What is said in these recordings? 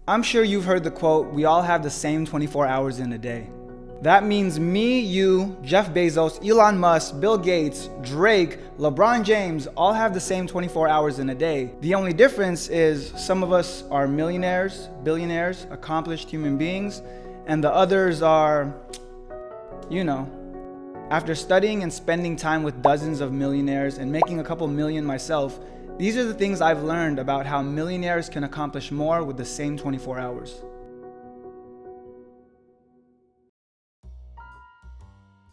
I'm sure you've heard the quote, we all have the same 24 hours in a day. That means me, you, Jeff Bezos, Elon Musk, Bill Gates, Drake, LeBron James all have the same 24 hours in a day. The only difference is some of us are millionaires, billionaires, accomplished human beings, and the others are, After studying and spending time with dozens of millionaires and making a couple million myself, these are the things I've learned about how millionaires can accomplish more with the same 24 hours.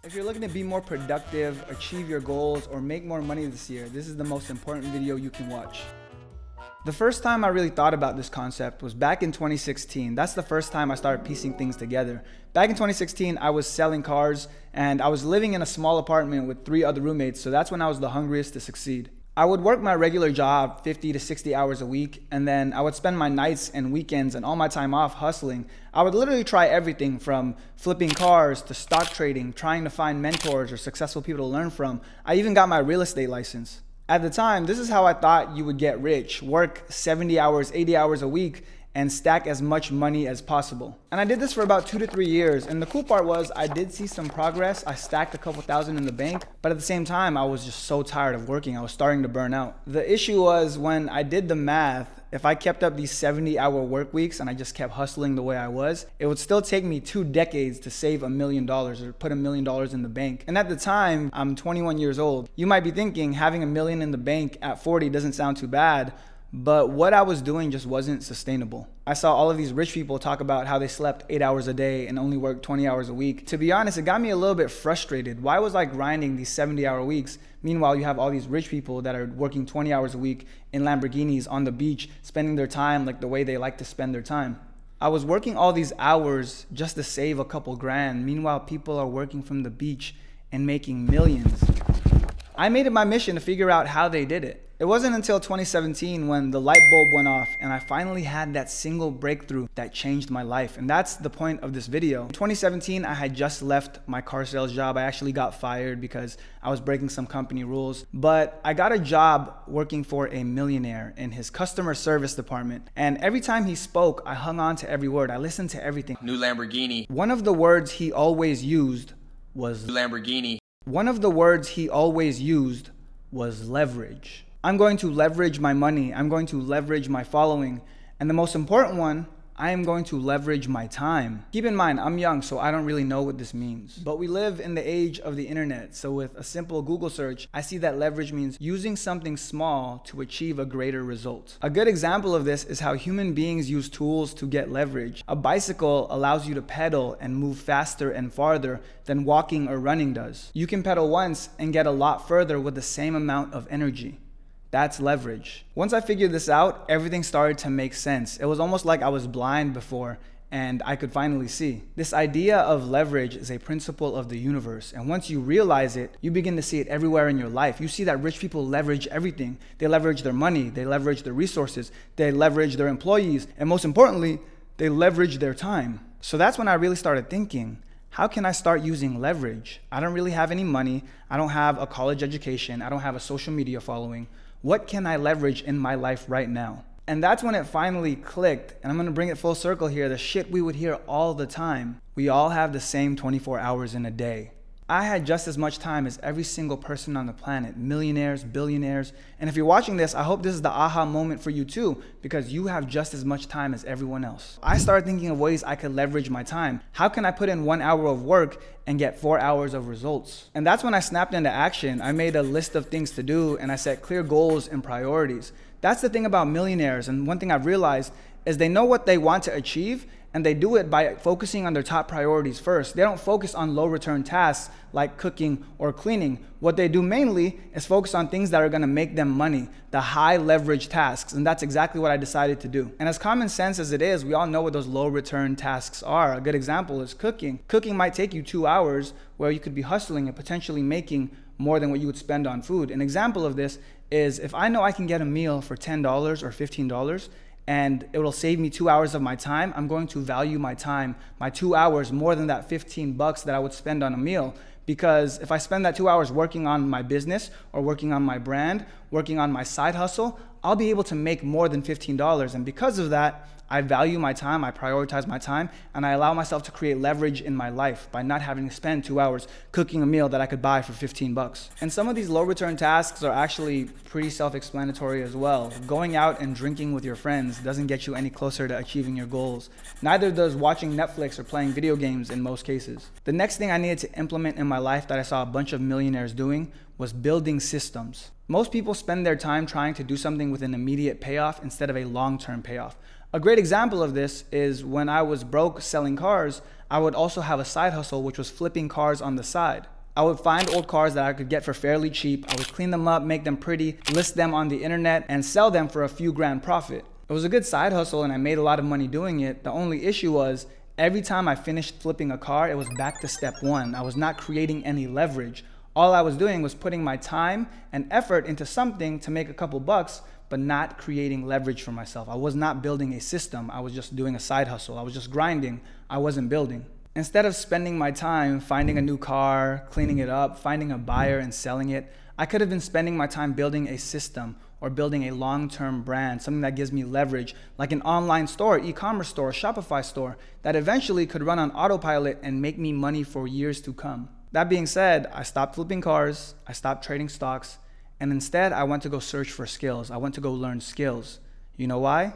If you're looking to be more productive, achieve your goals, or make more money this year, this is the most important video you can watch. The first time I really thought about this concept was back in 2016. That's the first time I started piecing things together. Back in 2016, I was selling cars and I was living in a small apartment with 3 other roommates, so that's when I was the hungriest to succeed. I would work my regular job 50 to 60 hours a week, and then I would spend my nights and weekends and all my time off hustling. I would literally try everything from flipping cars to stock trading, trying to find mentors or successful people to learn from. I even got my real estate license. At the time, this is how I thought you would get rich: work 70 hours, 80 hours a week, and stack as much money as possible. And I did this for about 2 to 3 years. And the cool part was I did see some progress. I stacked a couple thousand in the bank, but at the same time, I was just so tired of working. I was starting to burn out. The issue was when I did the math, if I kept up these 70-hour work weeks and I just kept hustling the way I was, it would still take me 2 decades to save $1 million or put $1 million in the bank. And at the time, I'm 21 years old. You might be thinking having $1 million in the bank at 40 doesn't sound too bad, but what I was doing just wasn't sustainable. I saw all of these rich people talk about how they slept 8 hours a day and only worked 20 hours a week. To be honest, it got me a little bit frustrated. Why was I grinding these 70-hour weeks? Meanwhile, you have all these rich people that are working 20 hours a week in Lamborghinis on the beach, spending their time like the way they like to spend their time. I was working all these hours just to save a couple grand. Meanwhile, people are working from the beach and making millions. I made it my mission to figure out how they did it. It wasn't until 2017 when the light bulb went off and I finally had that single breakthrough that changed my life. And that's the point of this video. In 2017, I had just left my car sales job. I actually got fired because I was breaking some company rules. But I got a job working for a millionaire in his customer service department. And every time he spoke, I hung on to every word. I listened to everything. New Lamborghini. One of the words he always used was Lamborghini. One of the words he always used was leverage. I'm going to leverage my money. I'm going to leverage my following. And the most important one, I am going to leverage my time. Keep in mind, I'm young, so I don't really know what this means. But we live in the age of the internet. So with a simple Google search, I see that leverage means using something small to achieve a greater result. A good example of this is how human beings use tools to get leverage. A bicycle allows you to pedal and move faster and farther than walking or running does. You can pedal once and get a lot further with the same amount of energy. That's leverage. Once I figured this out, everything started to make sense. It was almost like I was blind before and I could finally see. This idea of leverage is a principle of the universe. And once you realize it, you begin to see it everywhere in your life. You see that rich people leverage everything. They leverage their money, they leverage their resources, they leverage their employees, and most importantly, they leverage their time. So that's when I really started thinking, how can I start using leverage? I don't really have any money. I don't have a college education. I don't have a social media following. What can I leverage in my life right now? And that's when it finally clicked. And I'm gonna bring it full circle here. The shit we would hear all the time. We all have the same 24 hours in a day. I had just as much time as every single person on the planet, millionaires, billionaires. And if you're watching this, I hope this is the aha moment for you too, because you have just as much time as everyone else. I started thinking of ways I could leverage my time. How can I put in 1 hour of work and get 4 hours of results? And that's when I snapped into action. I made a list of things to do and I set clear goals and priorities. That's the thing about millionaires. And one thing I've realized is they know what they want to achieve, and they do it by focusing on their top priorities first. They don't focus on low return tasks like cooking or cleaning. What they do mainly is focus on things that are gonna make them money, the high leverage tasks. And that's exactly what I decided to do. And as common sense as it is, we all know what those low return tasks are. A good example is cooking. Cooking might take you 2 hours where you could be hustling and potentially making more than what you would spend on food. An example of this is if I know I can get a meal for $10 or $15, and it will save me 2 hours of my time, I'm going to value my time, my 2 hours, more than that $15 that I would spend on a meal. Because if I spend that 2 hours working on my business or working on my brand, working on my side hustle, I'll be able to make more than $15. And because of that, I value my time, I prioritize my time, and I allow myself to create leverage in my life by not having to spend 2 hours cooking a meal that I could buy for 15 bucks. And some of these low return tasks are actually pretty self-explanatory as well. Going out and drinking with your friends doesn't get you any closer to achieving your goals. Neither does watching Netflix or playing video games in most cases. The next thing I needed to implement in my life that I saw a bunch of millionaires doing was building systems. Most people spend their time trying to do something with an immediate payoff instead of a long-term payoff. A great example of this is when I was broke selling cars, I would also have a side hustle, which was flipping cars on the side. I would find old cars that I could get for fairly cheap. I would clean them up, make them pretty, list them on the internet, and sell them for a few grand profit. It was a good side hustle and I made a lot of money doing it. The only issue was every time I finished flipping a car, it was back to step one. I was not creating any leverage. All I was doing was putting my time and effort into something to make a couple bucks, but not creating leverage for myself. I was not building a system. I was just doing a side hustle. I was just grinding. I wasn't building. Instead of spending my time finding a new car, cleaning it up, finding a buyer and selling it, I could have been spending my time building a system or building a long-term brand, something that gives me leverage, like an online store, e-commerce store, a Shopify store, that eventually could run on autopilot and make me money for years to come. That being said, I stopped flipping cars, I stopped trading stocks, and instead I went to go search for skills. I went to go learn skills. You know why?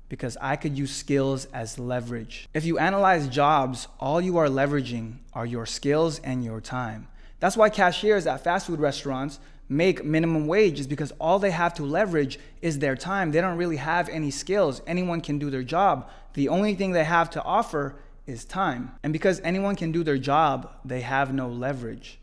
Because I could use skills as leverage. If you analyze jobs, all you are leveraging are your skills and your time. That's why cashiers at fast food restaurants make minimum wage, is because all they have to leverage is their time. They don't really have any skills. Anyone can do their job. The only thing they have to offer is time. And because anyone can do their job, they have no leverage.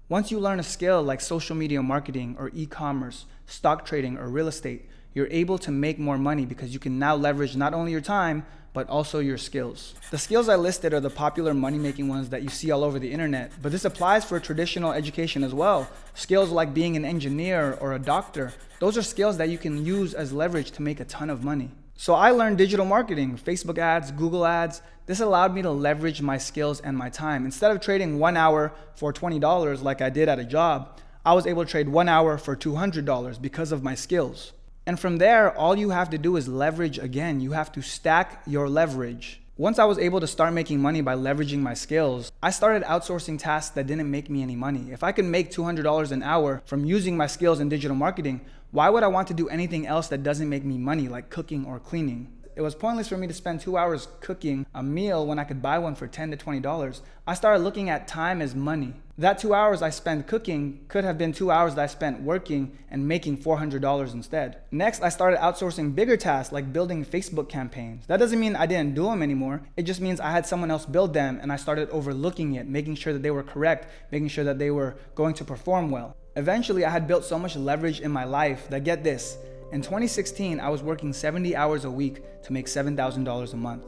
Once you learn a skill like social media marketing or e-commerce, stock trading or real estate, you're able to make more money because you can now leverage not only your time, but also your skills. The skills I listed are the popular money-making ones that you see all over the internet, but this applies for traditional education as well. Skills like being an engineer or a doctor, those are skills that you can use as leverage to make a ton of money. So I learned digital marketing, Facebook ads, Google ads. This allowed me to leverage my skills and my time. Instead of trading 1 hour for $20 like I did at a job, I was able to trade 1 hour for $200 because of my skills. And from there, all you have to do is leverage again. You have to stack your leverage. Once I was able to start making money by leveraging my skills, I started outsourcing tasks that didn't make me any money. If I could make $200 an hour from using my skills in digital marketing, why would I want to do anything else that doesn't make me money, like cooking or cleaning? It was pointless for me to spend 2 hours cooking a meal when I could buy one for $10 to $20. I started looking at time as money. That 2 hours I spent cooking could have been 2 hours that I spent working and making $400 instead. Next, I started outsourcing bigger tasks like building Facebook campaigns. That doesn't mean I didn't do them anymore. It just means I had someone else build them and I started overlooking it, making sure that they were correct, making sure that they were going to perform well. Eventually, I had built so much leverage in my life that, get this, in 2016, I was working 70 hours a week to make $7,000 a month.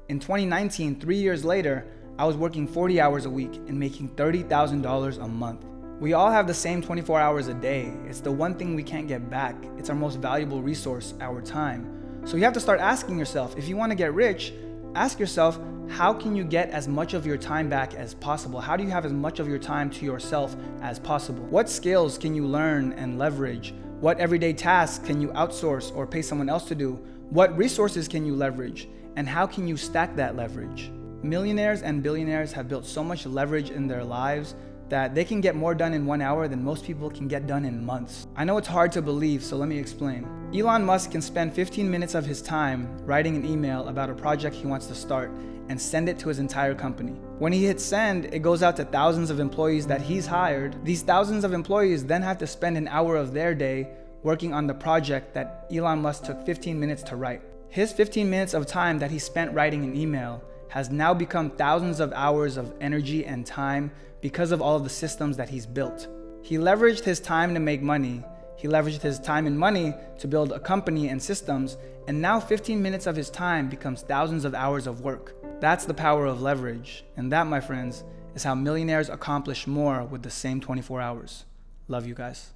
In 2019, 3 years later, I was working 40 hours a week and making $30,000 a month. We all have the same 24 hours a day. It's the one thing we can't get back. It's our most valuable resource, our time. So you have to start asking yourself, if you want to get rich, ask yourself, how can you get as much of your time back as possible? How do you have as much of your time to yourself as possible? What skills can you learn and leverage? What everyday tasks can you outsource or pay someone else to do? What resources can you leverage? And how can you stack that leverage? Millionaires and billionaires have built so much leverage in their lives that they can get more done in 1 hour than most people can get done in months. I know it's hard to believe, so let me explain. Elon Musk can spend 15 minutes of his time writing an email about a project he wants to start and send it to his entire company. When he hits send, it goes out to thousands of employees that he's hired. These thousands of employees then have to spend an hour of their day working on the project that Elon Musk took 15 minutes to write. His 15 minutes of time that he spent writing an email has now become thousands of hours of energy and time because of all of the systems that he's built. He leveraged his time to make money. He leveraged his time and money to build a company and systems, and now 15 minutes of his time becomes thousands of hours of work. That's the power of leverage, and that, my friends, is how millionaires accomplish more with the same 24 hours. Love you guys.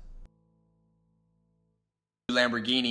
Lamborghini